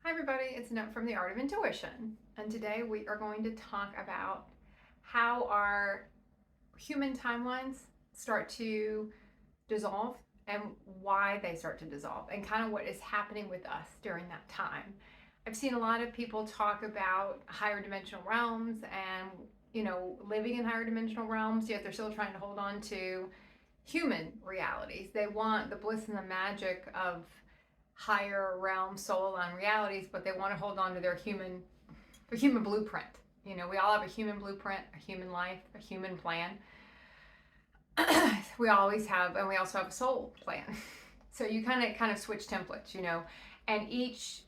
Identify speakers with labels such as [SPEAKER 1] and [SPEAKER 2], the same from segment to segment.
[SPEAKER 1] Hi everybody, it's Annette from the Art of Intuition, and today we are going to talk about how our human timelines start to dissolve and why they start to dissolve and kind of what is happening with us during that time. I've seen a lot of people talk about higher dimensional realms and living in higher dimensional realms, yet they're still trying to hold on to human realities. They want the bliss and the magic of higher realm soul aligned realities, but they want to hold on to their human blueprint. We all have a human blueprint, a human life, a human plan. We always have, and we also have a soul plan. So you kind of switch templates, and each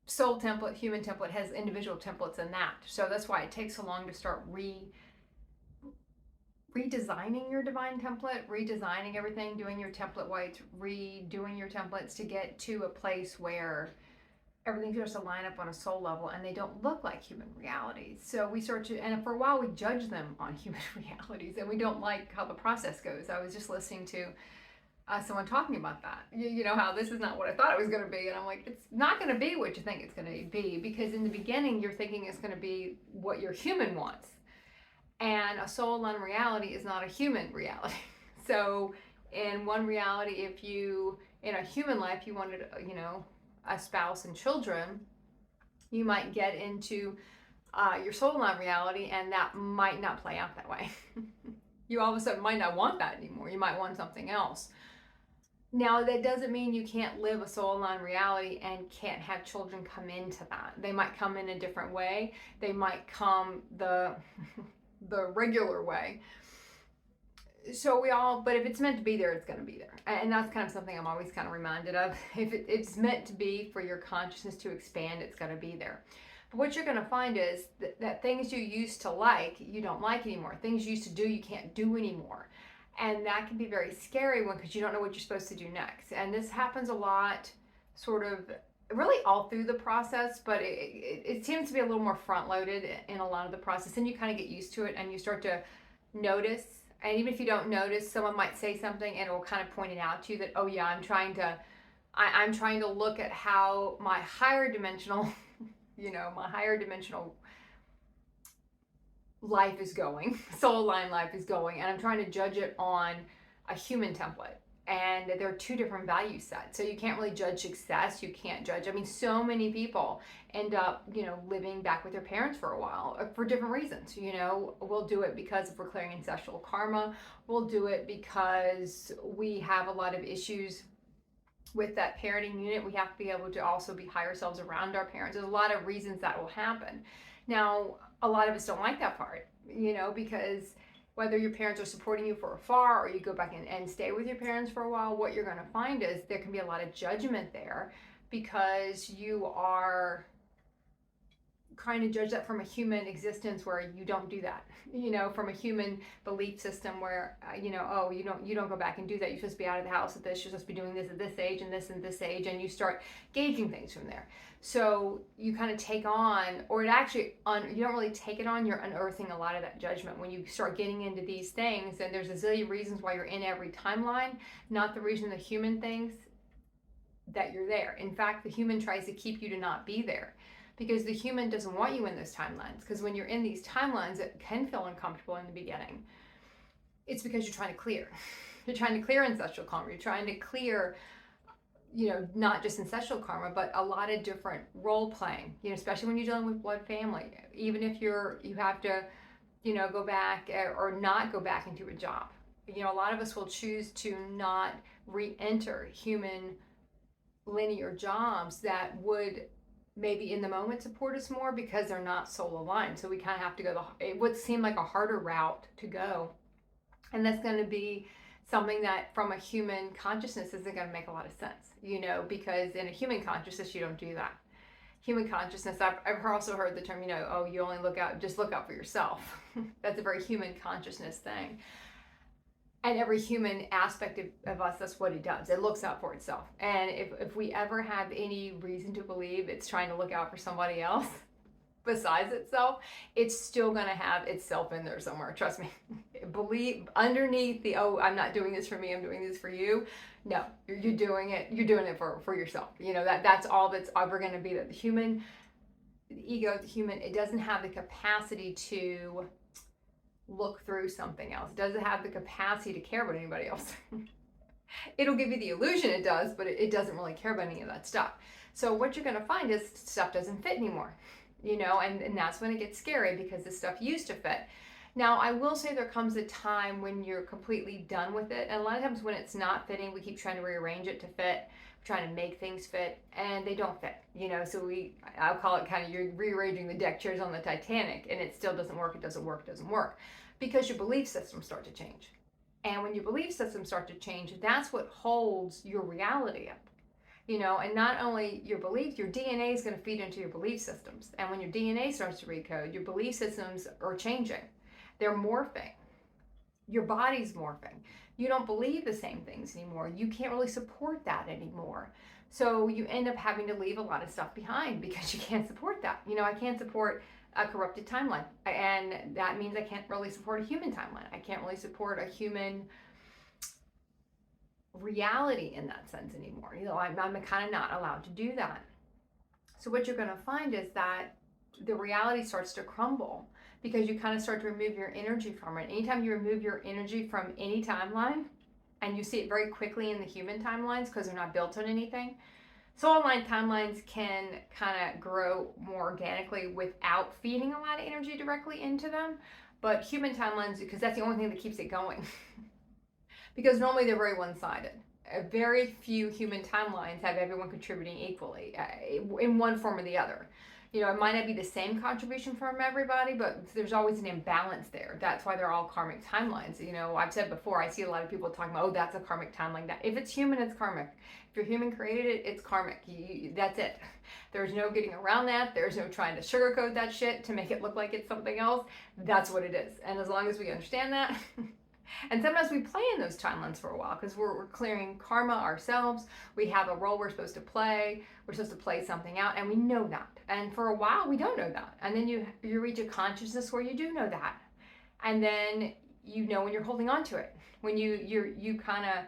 [SPEAKER 1] soul template, human template has individual templates in that. So that's why it takes so long to start redesigning your divine template, redesigning everything, doing your template whites, redoing your templates to get to a place where everything starts to line up on a soul level and they don't look like human realities. So we start to, and for a while we judge them on human realities and we don't like how the process goes. I was just listening to someone talking about that. You know how this is not what I thought it was going to be. And I'm like, it's not going to be what you think it's going to be, because in the beginning you're thinking it's going to be what your human wants. And a soul-aligned reality is not a human reality. So in one reality, if you, in a human life, you wanted, a spouse and children, you might get into your soul-aligned reality, and that might not play out that way. You all of a sudden might not want that anymore. You might want something else. Now, that doesn't mean you can't live a soul-aligned reality and can't have children come into that. They might come in a different way. They might come the regular way. So but if it's meant to be there, it's going to be there. And that's kind of something I'm always kind of reminded of. If it's meant to be for your consciousness to expand, it's going to be there. But what you're going to find is that things you used to like, you don't like anymore. Things you used to do, you can't do anymore. And that can be very scary because you don't know what you're supposed to do next. And this happens a lot, sort of really all through the process, but it seems to be a little more front loaded in a lot of the process, and you kind of get used to it and you start to notice. And even if you don't notice, someone might say something and it will kind of point it out to you that, oh yeah, I'm trying to look at how my higher dimensional my higher dimensional life is going, soul aligned life is going, and I'm trying to judge it on a human template. And there are two different value sets. So you can't really judge success. You can't judge. I mean, so many people end up, living back with their parents for a while for different reasons. We'll do it because if we're clearing ancestral karma. We'll do it because we have a lot of issues with that parenting unit. We have to be able to also be higher selves around our parents. There's a lot of reasons that will happen. Now, a lot of us don't like that part, because whether your parents are supporting you for afar or you go back and stay with your parents for a while, what you're going to find is there can be a lot of judgment there because you are trying to judge that from a human existence where you don't do that, from a human belief system where, oh, you don't go back and do that. You're supposed to be out of the house at this, you're supposed to be doing this at this age and this age, and you start gauging things from there. So you kind of take on, or you don't really take it on, you're unearthing a lot of that judgment when you start getting into these things. And there's a zillion reasons why you're in every timeline, not the reason the human thinks that you're there. In fact, the human tries to keep you to not be there, because the human doesn't want you in those timelines. Because when you're in these timelines, it can feel uncomfortable in the beginning. It's because you're trying to clear. You're trying to clear ancestral karma. You're trying to clear, not just ancestral karma, but a lot of different role playing, especially when you're dealing with blood family. Even if you have to, go back or not go back into a job. A lot of us will choose to not re-enter human linear jobs that would maybe in the moment support us more because they're not soul aligned. So we kind of have to go it would seem like a harder route to go. And that's going to be something that from a human consciousness isn't going to make a lot of sense, because in a human consciousness, you don't do that. Human consciousness, I've also heard the term, oh, you only just look out for yourself. That's a very human consciousness thing. And every human aspect of us, that's what it does. It looks out for itself. And if we ever have any reason to believe it's trying to look out for somebody else besides itself, it's still going to have itself in there somewhere. Trust me. believe underneath the, oh, I'm not doing this for me, I'm doing this for you. No, you're doing it for yourself. That's all that's ever going to be. That the ego, the human, it doesn't have the capacity to look through something else. It doesn't have the capacity to care about anybody else. It'll give you the illusion it does, but it doesn't really care about any of that stuff. So what you're going to find is stuff doesn't fit anymore, and that's when it gets scary, because the stuff used to fit. Now, I will say there comes a time when you're completely done with it. And a lot of times when it's not fitting, we keep trying to rearrange it to fit, trying to make things fit, and they don't fit, So I'll call it kind of, you're rearranging the deck chairs on the Titanic, and it still doesn't work, it doesn't work, it doesn't work. Because your belief systems start to change. And when your belief systems start to change, that's what holds your reality up. And not only your belief, your DNA is going to feed into your belief systems. And when your DNA starts to recode, your belief systems are changing. They're morphing. Your body's morphing. You don't believe the same things anymore. You can't really support that anymore. So you end up having to leave a lot of stuff behind because you can't support that. I can't support a corrupted timeline. And that means I can't really support a human timeline. I can't really support a human reality in that sense anymore. I'm kind of not allowed to do that. So what you're going to find is that the reality starts to crumble because you kind of start to remove your energy from it. Anytime you remove your energy from any timeline, and you see it very quickly in the human timelines because they're not built on anything. Soul aligned timelines can kind of grow more organically without feeding a lot of energy directly into them. But human timelines, because that's the only thing that keeps it going. Because normally they're very one-sided. Very few human timelines have everyone contributing equally in one form or the other. It might not be the same contribution from everybody, but there's always an imbalance there. That's why they're all karmic timelines. I've said before, I see a lot of people talking about, oh, that's a karmic timeline. If it's human, it's karmic. If your human created it, it's karmic. That's it. There's no getting around that. There's no trying to sugarcoat that shit to make it look like it's something else. That's what it is. And as long as we understand that, and sometimes we play in those timelines for a while because we're clearing karma ourselves. We have a role we're supposed to play. We're supposed to play something out, and we know that. And for a while, we don't know that. And then you reach a consciousness where you do know that. And then when you're holding on to it. When you kind of,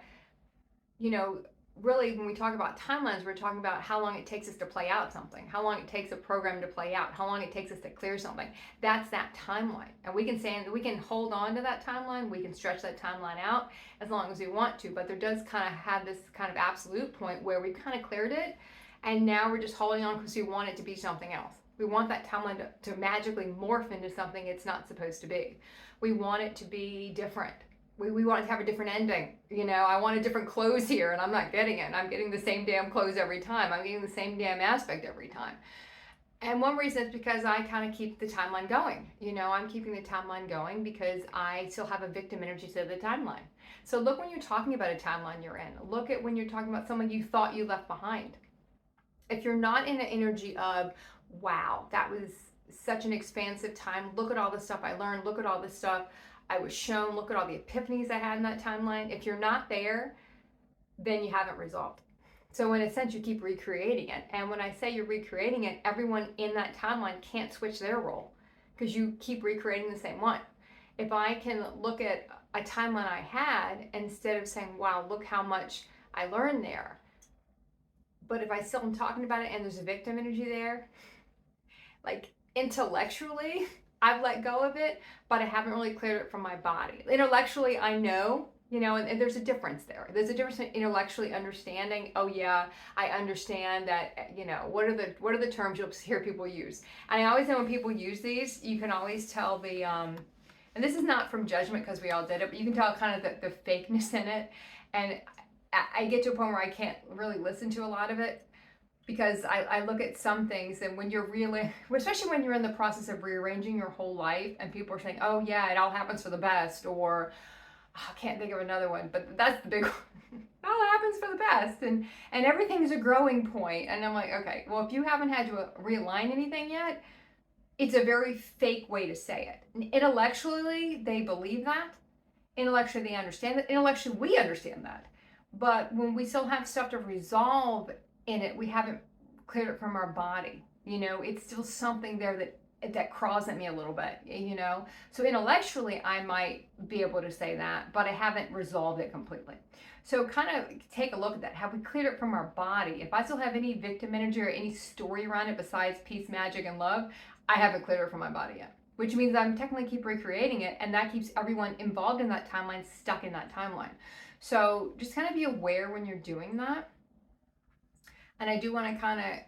[SPEAKER 1] really, when we talk about timelines, we're talking about how long it takes us to play out something, how long it takes a program to play out, how long it takes us to clear something. That's that timeline. And we can hold on to that timeline, we can stretch that timeline out as long as we want to, but there does kind of have this kind of absolute point where we kind of cleared it, and now we're just holding on because we want it to be something else. We want that timeline to magically morph into something it's not supposed to be. We want it to be different. We want it to have a different ending. I want a different close here, and I'm not getting it. I'm getting the same damn close every time. I'm getting the same damn aspect every time. And one reason is because I kind of keep the timeline going. I'm keeping the timeline going because I still have a victim energy to the timeline. So look when you're talking about a timeline you're in. Look at when you're talking about someone you thought you left behind. If you're not in the energy of, wow, that was such an expansive time. Look at all the stuff I learned. Look at all the stuff I was shown. Look at all the epiphanies I had in that timeline. If you're not there, then you haven't resolved. So in a sense, you keep recreating it. And when I say you're recreating it, everyone in that timeline can't switch their role because you keep recreating the same one. If I can look at a timeline I had, instead of saying, wow, look how much I learned there. But if I still am talking about it and there's a victim energy there, like intellectually, I've let go of it, but I haven't really cleared it from my body. Intellectually, I know, and there's a difference there. There's a difference in intellectually understanding, oh yeah, I understand that, what are the terms you'll hear people use. And I always know when people use these, you can always tell the, and this is not from judgment because we all did it, but you can tell kind of the fakeness in it. And I get to a point where I can't really listen to a lot of it. Because I look at some things, and when you're really, especially when you're in the process of rearranging your whole life and people are saying, oh yeah, it all happens for the best, or I can't think of another one, but that's the big one. It all happens for the best, and everything is a growing point. And I'm like, okay, well, if you haven't had to realign anything yet, it's a very fake way to say it. Intellectually, they believe that. Intellectually, they understand it. Intellectually, we understand that. But when we still have stuff to resolve in it, we haven't cleared it from our body. It's still something there that that craws at me a little bit, you know? So intellectually, I might be able to say that, but I haven't resolved it completely. So kind of take a look at that. Have we cleared it from our body? If I still have any victim energy or any story around it besides peace, magic, and love, I haven't cleared it from my body yet. Which means I'm technically keep recreating it, and that keeps everyone involved in that timeline stuck in that timeline. So just kind of be aware when you're doing that. And I do want to kind of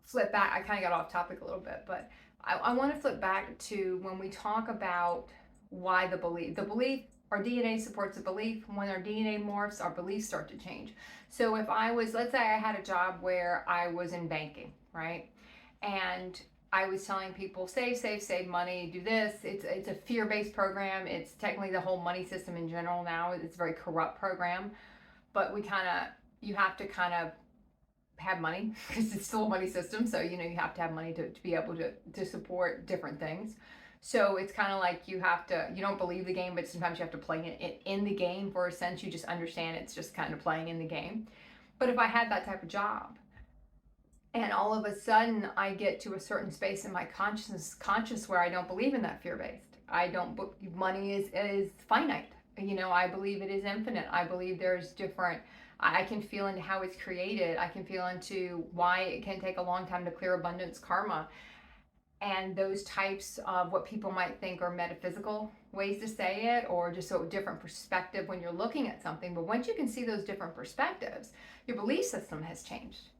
[SPEAKER 1] flip back. I kind of got off topic a little bit, but I want to flip back to when we talk about why the belief. The belief, our DNA supports the belief. When our DNA morphs, our beliefs start to change. So if I was, let's say I had a job where I was in banking, right? And I was telling people, save, save, save money, do this. It's a fear-based program. It's technically the whole money system in general now. It's a very corrupt program. But you have to kind of have money because it's still a money system. So, you have to have money to be able to support different things. So it's kind of like you don't believe the game, but sometimes you have to play it in the game for a sense. You just understand it's just kind of playing in the game. But if I had that type of job, and all of a sudden I get to a certain space in my conscious where I don't believe in that fear-based. Money is finite. I believe it is infinite. I believe there's different, I can feel into how it's created. I can feel into why it can take a long time to clear abundance karma. And those types of what people might think are metaphysical ways to say it, or just a different perspective when you're looking at something. But once you can see those different perspectives, your belief system has changed.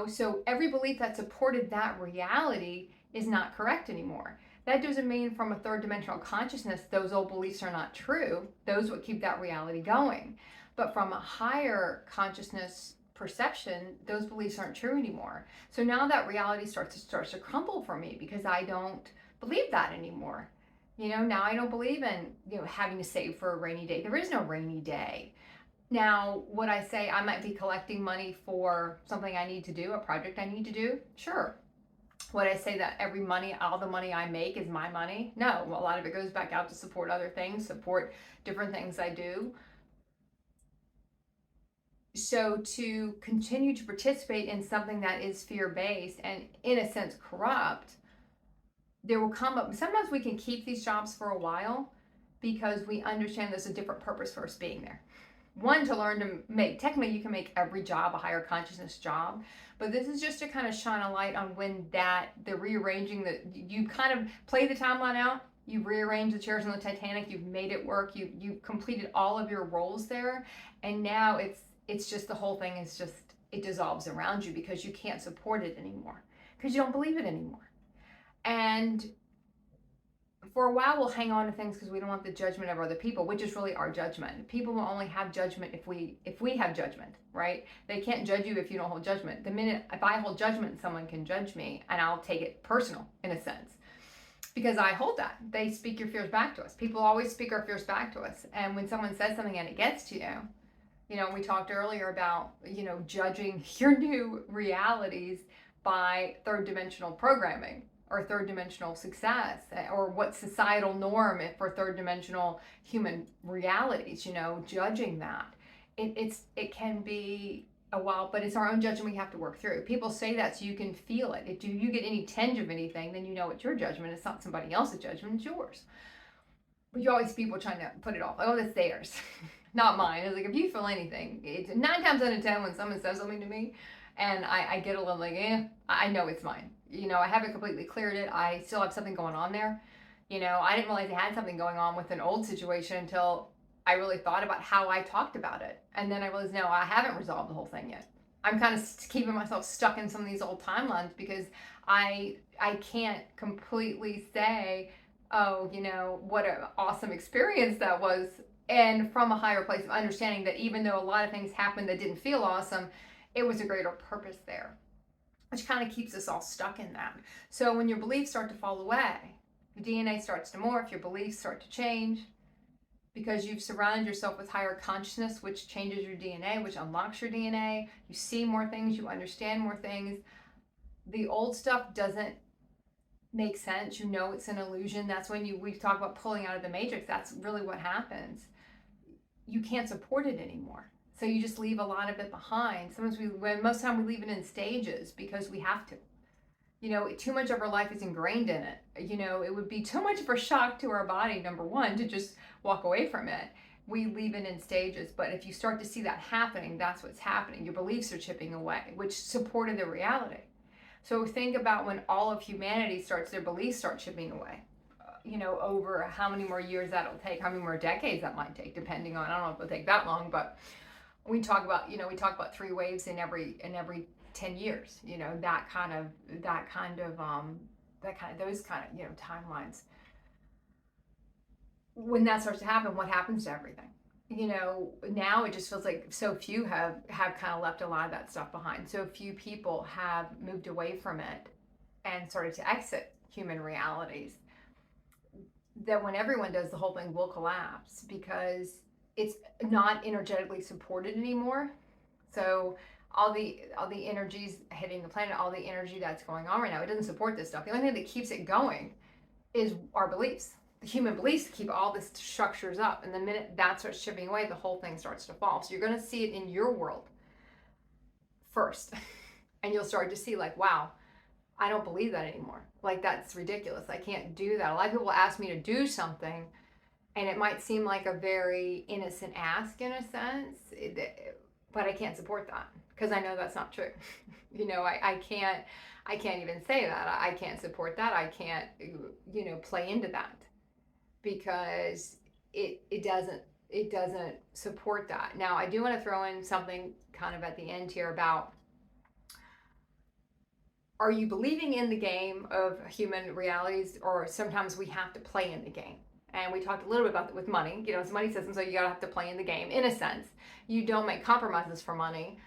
[SPEAKER 1] So every belief that supported that reality is not correct anymore. That doesn't mean from a third dimensional consciousness, those old beliefs are not true. Those would keep that reality going. But from a higher consciousness perception, those beliefs aren't true anymore. So now that reality starts to crumble for me because I don't believe that anymore. Now I don't believe in, having to save for a rainy day. There is no rainy day. Now, would I say I might be collecting money for something I need to do, a project I need to do? Sure. Would I say that all the money I make is my money? No. A lot of it goes back out to support other things, support different things I do. So to continue to participate in something that is fear-based and in a sense corrupt, there will come up, sometimes we can keep these jobs for a while because we understand there's a different purpose for us being there. One, to learn to make, technically you can make every job a higher consciousness job, but this is just to kind of shine a light on when the rearranging, you kind of play the timeline out, you've rearranged the chairs on the Titanic, you've made it work, you've completed all of your roles there, and now it's just the whole thing is just, it dissolves around you because you can't support it anymore, because you don't believe it anymore. And for a while we'll hang on to things because we don't want the judgment of other people, which is really our judgment. People will only have judgment if we have judgment, right? They can't judge you if you don't hold judgment. The minute if I hold judgment, someone can judge me, and I'll take it personal in a sense because I hold that. They speak your fears back to us. People always speak our fears back to us, and when someone says something and it gets to you, we talked earlier about judging your new realities by third dimensional programming or third dimensional success, or what societal norm for third dimensional human realities, judging that. It can be a while, but it's our own judgment we have to work through. People say that so you can feel it. If you get any tinge of anything, then it's your judgment. It's not somebody else's judgment, it's yours. But you always people trying to put it off. Oh, that's theirs, not mine. It's like, if you feel anything, it's 9 times out of 10 when someone says something to me and I get a little like, I know it's mine. I haven't completely cleared it. I still have something going on there. I didn't realize I had something going on with an old situation until I really thought about how I talked about it. And then I realized, no, I haven't resolved the whole thing yet. I'm kind of keeping myself stuck in some of these old timelines because I can't completely say, oh, what an awesome experience that was. And from a higher place of understanding that even though a lot of things happened that didn't feel awesome, it was a greater purpose there, which kind of keeps us all stuck in that. So when your beliefs start to fall away, your DNA starts to morph, your beliefs start to change because you've surrounded yourself with higher consciousness, which changes your DNA, which unlocks your DNA. You see more things, you understand more things. The old stuff doesn't make sense. It's an illusion. That's when we talk about pulling out of the matrix. That's really what happens. You can't support it anymore. So you just leave a lot of it behind. Most of the time we leave it in stages because we have to. too much of our life is ingrained in it. It would be too much of a shock to our body, number one, to just walk away from it. We leave it in stages, but if you start to see that happening, that's what's happening. Your beliefs are chipping away, which supported the reality. So think about when all of humanity starts, their beliefs start chipping away. Over how many more years that'll take, how many more decades that might take, depending on, I don't know if it'll take that long, but we talk about, three waves in every 10 years, those kind of timelines. When that starts to happen, what happens to everything? Now it just feels like so few have kind of left a lot of that stuff behind. So few people have moved away from it and started to exit human realities, that when everyone does, the whole thing will collapse because it's not energetically supported anymore. So all the energies hitting the planet, all the energy that's going on right now, it doesn't support this stuff. The only thing that keeps it going is our beliefs. The human beliefs keep all this structures up, and the minute that starts chipping away, the whole thing starts to fall. So you're going to see it in your world first, and you'll start to see like, wow, I don't believe that anymore. Like, that's ridiculous. I can't do that. A lot of people ask me to do something, and it might seem like a very innocent ask in a sense, but I can't support that because I know that's not true. I can't even say that. I can't support that. I can't, play into that because it doesn't support that. Now, I do want to throw in something kind of at the end here about, are you believing in the game of human realities, or sometimes we have to play in the game? And we talked a little bit about that with money. It's a money system, so you gotta have to play in the game. In a sense, you don't make compromises for money,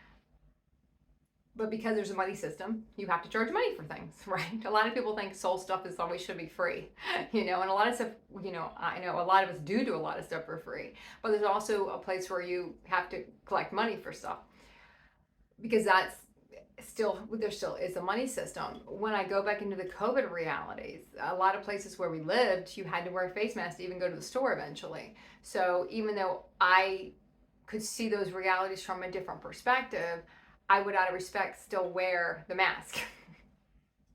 [SPEAKER 1] but because there's a money system, you have to charge money for things, right? A lot of people think soul stuff is always should be free, and a lot of stuff, I know a lot of us do a lot of stuff for free, but there's also a place where you have to collect money for stuff, because there still is a money system. When I go back into the COVID realities, a lot of places where we lived, you had to wear a face mask to even go to the store eventually. So even though I could see those realities from a different perspective, I would, out of respect, still wear the mask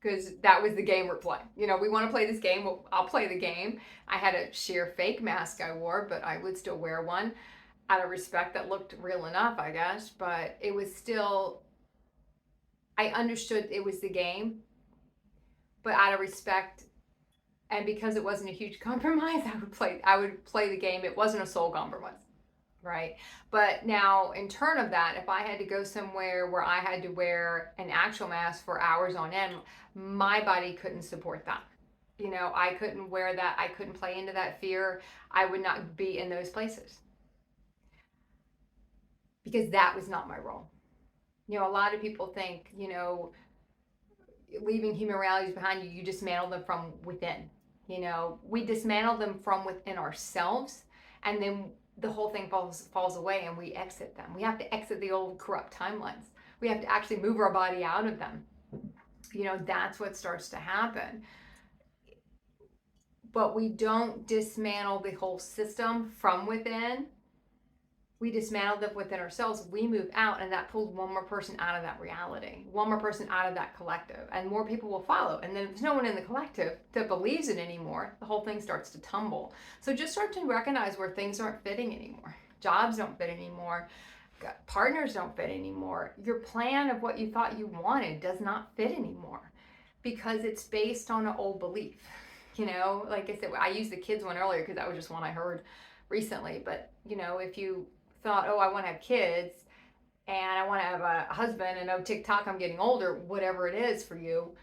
[SPEAKER 1] because that was the game we're playing. We want to play this game. Well, I'll play the game. I had a sheer fake mask I wore, but I would still wear one out of respect. That looked real enough, I guess, but it was still, I understood it was the game, but out of respect, and because it wasn't a huge compromise, I would play the game. It wasn't a soul compromise, right? But now, in turn of that, if I had to go somewhere where I had to wear an actual mask for hours on end, my body couldn't support that. I couldn't wear that. I couldn't play into that fear. I would not be in those places because that was not my role. A lot of people think, leaving human realities behind you dismantle them from within. We dismantle them from within ourselves, and then the whole thing falls away and we exit them. We have to exit the old corrupt timelines. We have to actually move our body out of them. That's what starts to happen. But we don't dismantle the whole system from within. We dismantle them within ourselves. We move out, and that pulls one more person out of that reality, one more person out of that collective, and more people will follow. And then if there's no one in the collective that believes it anymore, the whole thing starts to tumble. So just start to recognize where things aren't fitting anymore. Jobs don't fit anymore. Partners don't fit anymore. Your plan of what you thought you wanted does not fit anymore because it's based on an old belief. Like I said, I used the kids one earlier because that was just one I heard recently. But, if you thought, oh, I want to have kids and I want to have a husband, and oh, TikTok, I'm getting older, whatever it is for you,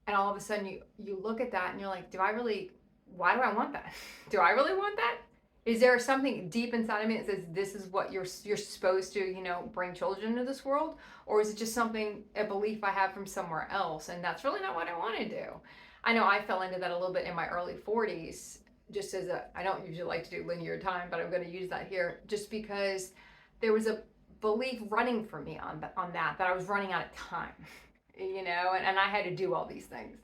[SPEAKER 1] and all of a sudden you look at that and you're like, why do I want that? Do I really want that? Is there something deep inside of me that says this is what you're supposed to, bring children into this world? Or is it just a belief I have from somewhere else, and that's really not what I want to do? I know I fell into that a little bit in my early 40s. Just as I don't usually like to do linear time, but I'm going to use that here just because there was a belief running for me on that I was running out of time, and I had to do all these things.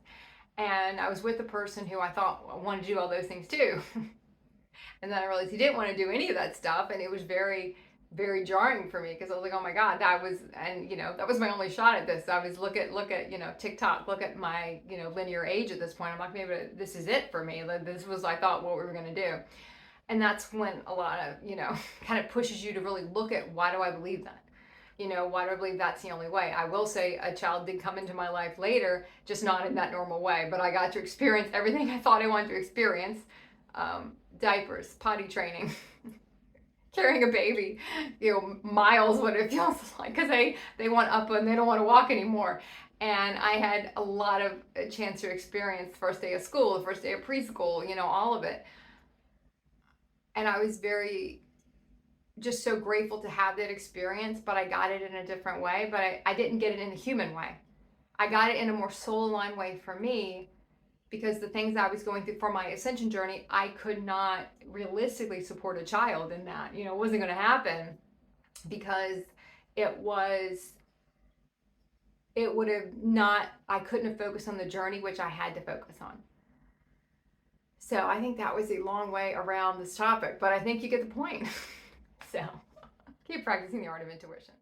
[SPEAKER 1] And I was with a person who I thought wanted to do all those things too. And then I realized he didn't want to do any of that stuff, and it was very very jarring for me, because I was like, oh my God, that was, and that was my only shot at this. I was look at TikTok, look at my linear age at this point. I'm like, maybe this is it for me. Like, this was, I thought, what we were going to do. And that's when a lot of kind of pushes you to really look at, why do I believe that? Why do I believe that's the only way? I will say a child did come into my life later, just not in that normal way, but I got to experience everything I thought I wanted to experience. Diapers, potty training, carrying a baby, miles, what it feels like, because they want up and they don't want to walk anymore. And I had a lot of a chance to experience the first day of school, the first day of preschool, all of it. And I was very, just so grateful to have that experience, but I got it in a different way. But I didn't get it in a human way. I got it in a more soul aligned way for me, because the things I was going through for my ascension journey, I could not realistically support a child in that. It wasn't going to happen, because it would have not, I couldn't have focused on the journey, which I had to focus on. So I think that was a long way around this topic, but I think you get the point. So keep practicing the art of intuition.